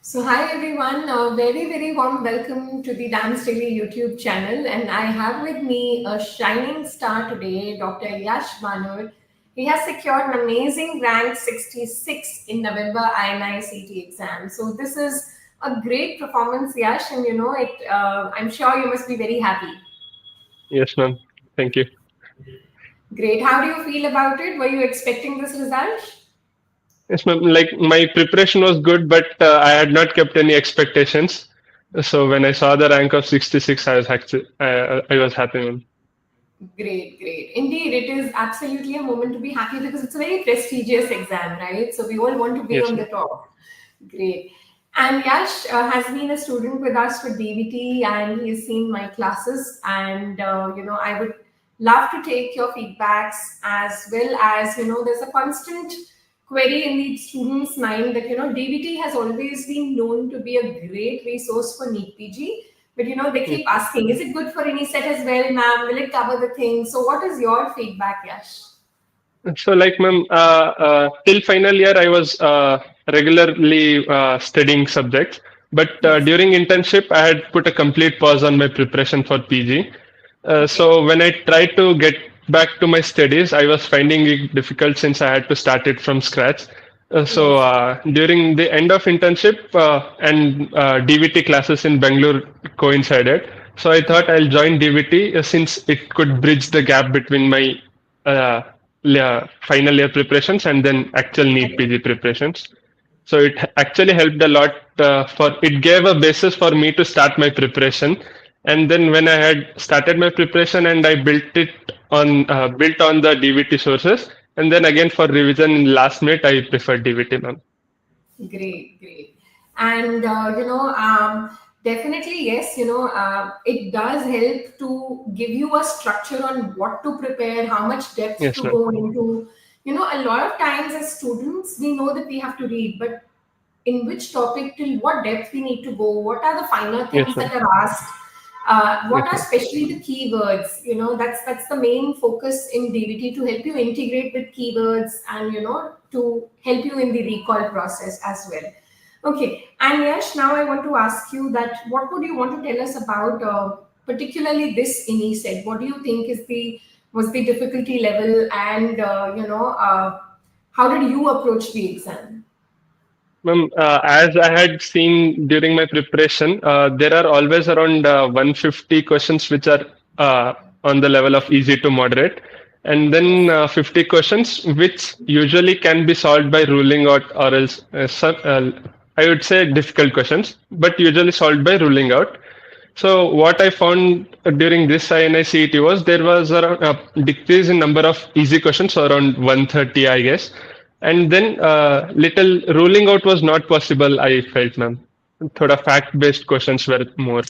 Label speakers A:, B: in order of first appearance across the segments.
A: So, hi everyone, a very warm welcome to the Dance Daily YouTube channel. And I have with me a shining star today, Dr. Yash Bannur. He has secured an amazing rank 66 in November INICET exam. So, this is a great performance, Yash, and I'm sure you must be very happy.
B: Yes, ma'am. Thank you.
A: Great. How do you feel about it? Were you expecting this result?
B: Yes, ma'am. Like my preparation was good, but I had not kept any expectations. So when I saw the rank of 66, I was happy, ma'am.
A: Great. Indeed, it is absolutely a moment to be happy because it's a very prestigious exam, right? So we all want to be
B: Yes,
A: on the
B: ma'am.
A: top. Great. And Yash has been a student with us for DVT and he's seen my classes. And, I would love to take your feedbacks as well as, there's a constant query in the student's mind that, DVT has always been known to be a great resource for NEET PG. But, they
B: Yes.
A: keep asking, is it good for INICET as well, ma'am? Will it cover the thing? So what is your feedback, Yash?
B: So, like, ma'am, till final year, I was regularly studying subjects. But
A: Yes.
B: during internship, I had put a complete pause on my preparation for PG.
A: Okay.
B: So when I tried to get back to my studies, I was finding it difficult since I had to start it from scratch.
A: Yes.
B: During the end of internship and DVT classes in Bangalore coincided. So I thought I'll join DVT since it could bridge the gap between my uh, final year preparations and then actual NEET PG preparations. So it actually helped a lot for it gave a basis for me to start my preparation. And then when I had started my preparation and I built on the DVT sources, and then again for revision in last minute, I prefer DVT, ma'am.
A: Great. And, definitely, yes, it does help to give you a structure on what to prepare, how much depth
B: Yes,
A: to
B: ma'am.
A: go into. A lot of times as students, we know that we have to read, but in which topic, till what depth we need to go, what are the finer
B: Yes,
A: things that
B: ma'am.
A: are asked, what
B: Yes,
A: are
B: ma'am.
A: especially the keywords. That's the main focus in DVT, to help you integrate with keywords and to help you in the recall process as well. Okay, and Yash, now I want to ask you that what would you want to tell us about particularly this INICET? What do you think was the difficulty level, and how did you approach the exam?
B: Ma'am, as I had seen during my preparation, there are always around 150 questions which are on the level of easy to moderate, and then
A: Yes.
B: 50 questions which usually can be solved by ruling out, or else I would say difficult questions, but usually solved by ruling out. So what I found during this INICET was there was a decrease in number of easy questions, around 130, I guess. And then little ruling out was not possible, I felt, ma'am. Thoda fact-based questions were more.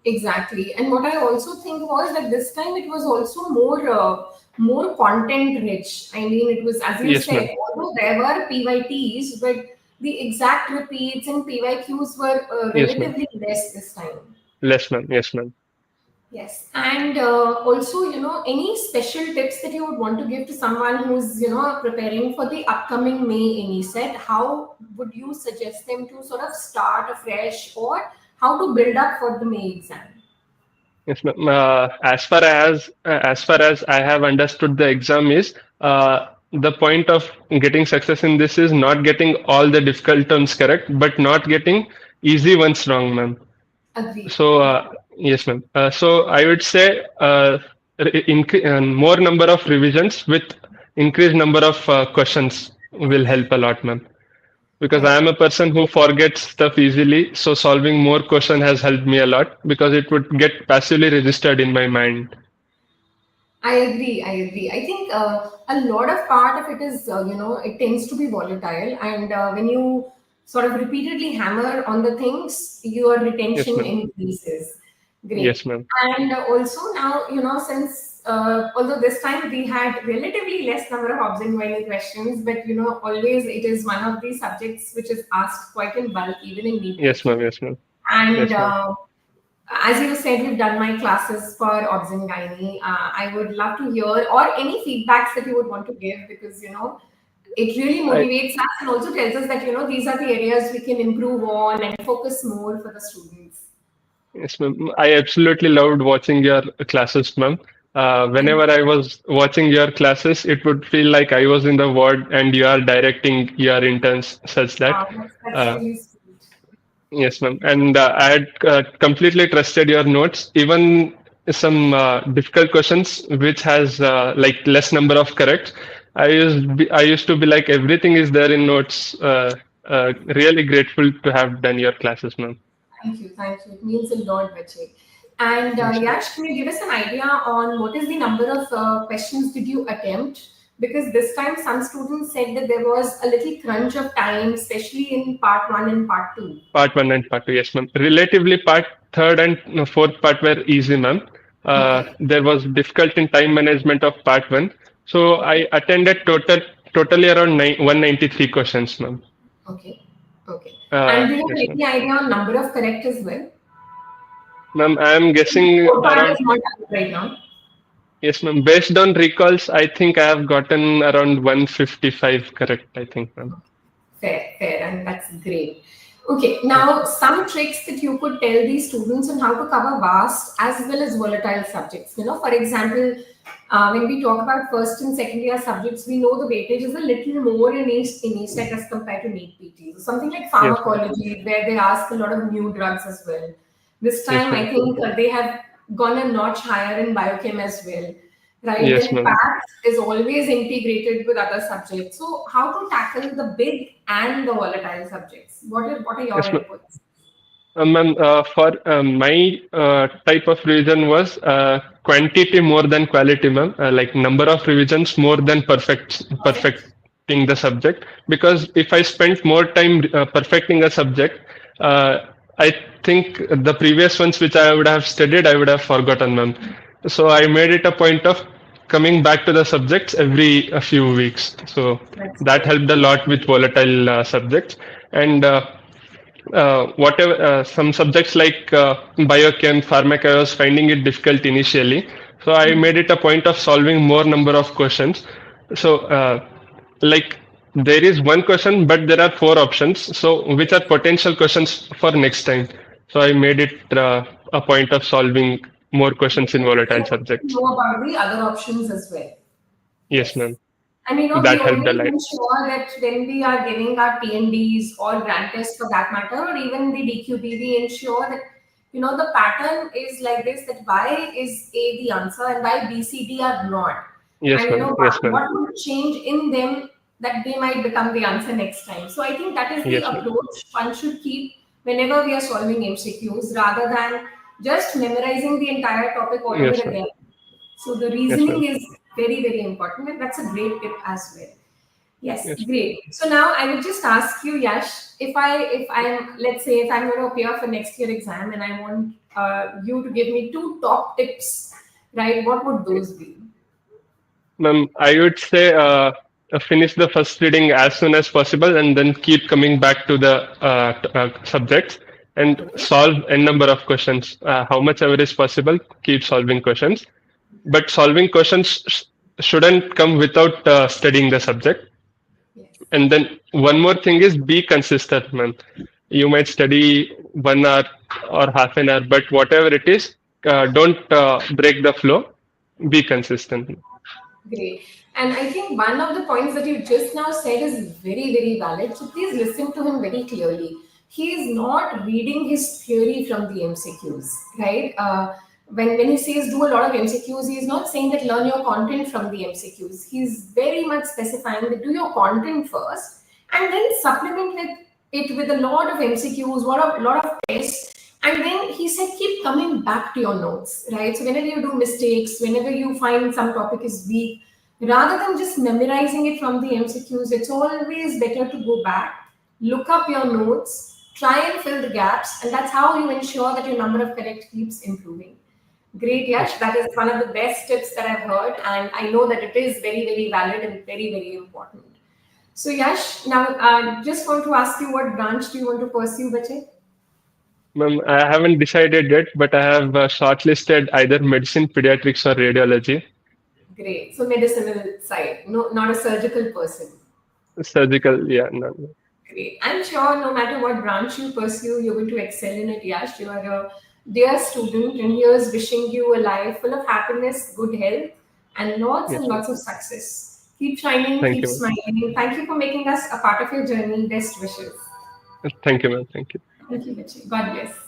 A: Exactly. And what I also think was that this time it was also more content rich. I mean, it was, as you
B: Yes,
A: said,
B: ma'am.
A: although there were PYTs, but the exact repeats and PYQs were
B: Yes, ma'am.
A: relatively less this time.
B: Less, ma'am. Yes, ma'am.
A: Yes. And also, any special tips that you would want to give to someone who's, preparing for the upcoming May INICET? How would you suggest them to sort of start afresh, or how to build up for the May exam?
B: Yes, ma'am. As far as I have understood the exam is the point of getting success in this is not getting all the difficult terms correct, but not getting easy ones wrong, ma'am.
A: Agreed.
B: So yes, ma'am. So I would say more number of revisions with increased number of questions will help a lot, ma'am. Because I
A: I
B: am a person who forgets stuff easily, so solving more question has helped me a lot because it would get passively registered in my mind.
A: I agree. I think a lot of part of it is, it tends to be volatile. And when you sort of repeatedly hammer on the things, your
B: Yes,
A: retention
B: ma'am.
A: increases.
B: Yes,
A: Great.
B: ma'am.
A: And also now, since although this time we had relatively less number of observing questions, but always it is one of the subjects which is asked quite in bulk, even in NEET
B: Yes, ma'am.
A: PG.
B: Yes, ma'am.
A: And
B: Yes, ma'am.
A: as you said, you've done my classes for obs and gynae. I would love to hear, or any feedbacks that you would want to give, because It really
B: I,
A: motivates us and also tells us that, these are the areas we can improve on and focus more for the students.
B: yes, ma'am. I absolutely loved watching your classes, ma'am.
A: Thank
B: Whenever I was watching your classes, it would feel like I was in the ward and you are directing your interns such that.
A: that's
B: Uh,
A: really sweet.
B: yes, ma'am. And I had completely trusted your notes. Even some difficult questions, which has like less number of corrects. I used to be like everything is there in notes. Really grateful to have done your classes, ma'am.
A: Thank you, thank you. It means a lot, Bache. And
B: Yes, ma'am.
A: Yash, can you give us an idea on what is the number of questions did you attempt? Because this time some students said that there was a little crunch of time, especially in part one and part two.
B: Part one and part two, yes, ma'am. Relatively, part third and fourth part were easy, ma'am.
A: Okay,
B: There was difficult in time management of part one, so
A: okay,
B: I attended totally around 193 questions, ma'am.
A: okay, okay. And do you have
B: Yes, ma'am.
A: any idea on number of correct as well?
B: Ma'am, I am guessing
A: Scorecard
B: around,
A: is not out right now.
B: yes, ma'am. Based on recalls, I think I have gotten around 155 correct, I think, ma'am.
A: Fair, fair, and that's great. Okay,
B: Yes,
A: now
B: ma'am.
A: some tricks that you could tell these students on how to cover vast as well as volatile subjects. For example, when we talk about first and second year subjects, we know the weightage is a little more in ESET as compared to NEET PT. So something like
B: Yes, ma'am.
A: pharmacology, where they ask a lot of new drugs as well. This
B: Yes,
A: time, I
B: ma'am.
A: think they have gone a notch higher in biochem as well, right?
B: Yes,
A: Then
B: ma'am.
A: PATH is always integrated with other subjects. So how to tackle the big and the volatile subjects? What are your
B: Yes, ma'am.
A: inputs?
B: Ma'am, for my type of revision was quantity more than quality, ma'am. Like number of revisions more than
A: Perfect.
B: perfecting the subject. Because if I spent more time perfecting a subject, I think the previous ones which I would have studied, I would have forgotten, ma'am. So I made it a point of coming back to the subjects every a few weeks. So
A: That's
B: that
A: great.
B: helped a lot with volatile subjects and. Whatever some subjects like biochem, pharmac, I was finding it difficult initially. So I made it a point of solving more number of questions. So like there is one question, but there are four options. So which are potential questions for next time. So I made it a point of solving more questions in volatile
A: So to
B: subjects.
A: know about the other options as well.
B: Yes,
A: Yes.
B: ma'am.
A: And we
B: That helped a
A: always
B: lot.
A: ensure that when we are giving our PNDs or grant tests for that matter, or even the DQB, we ensure that the pattern is like this: that why is A the answer and why B, C, D are not,
B: Yes,
A: and
B: ma'am. Yes, ma'am.
A: what would change in them that they might become the answer next time. So I think that is the
B: Yes, ma'am.
A: approach one should keep whenever we are solving MCQs, rather than just memorizing the entire topic all over
B: Yes, ma'am.
A: again. So the
B: Yes, ma'am.
A: reasoning is very, very important, and that's a great tip as well. Yes,
B: Yes.
A: great. So now I would just ask you, Yash, if I'm let's say if I'm going to appear for next year exam and I want you to give me two top tips, right? What would those be?
B: Ma'am, I would say finish the first reading as soon as possible and then keep coming back to the subjects and
A: Okay,
B: solve n number of questions. How much ever is possible, keep solving questions. But solving questions shouldn't come without studying the subject.
A: yes.
B: And then one more thing is be consistent, ma'am. You might study 1 hour or half an hour, but whatever it is, don't break the flow. Be consistent.
A: Great. And I think one of the points that you just now said is very, very valid. So please listen to him very clearly. He is not reading his theory from the MCQs, right? When he says do a lot of MCQs, he is not saying that learn your content from the MCQs. He's very much specifying that do your content first and then supplement with a lot of MCQs, lot of tests, and then he said, keep coming back to your notes, right? So whenever you do mistakes, whenever you find some topic is weak, rather than just memorizing it from the MCQs, it's always better to go back, look up your notes, try and fill the gaps, and that's how you ensure that your number of correct keeps improving. Great,
B: Yes.
A: Yash. That is one of the best tips that I've heard, and I know that it is very, very valid and very, very important. So, Yash, now just want to ask you, what branch do you want to pursue, Bache?
B: Ma'am, I haven't decided yet, but I have shortlisted either medicine, pediatrics, or radiology.
A: Great. So medicinal side, no, not a surgical person.
B: Surgical, yeah, no, no.
A: Great. I'm sure no matter what branch you pursue, you're going to excel in it, Yash. You are a dear student, and here's wishing you a life full of happiness, good health,
B: Yes,
A: and
B: ma'am.
A: lots of success. Keep shining,
B: Thank
A: keep
B: you, ma'am.
A: smiling. Thank you for making us a part of your journey. Best wishes.
B: Thank you, ma'am. Thank you.
A: Thank you, Vichy. God bless.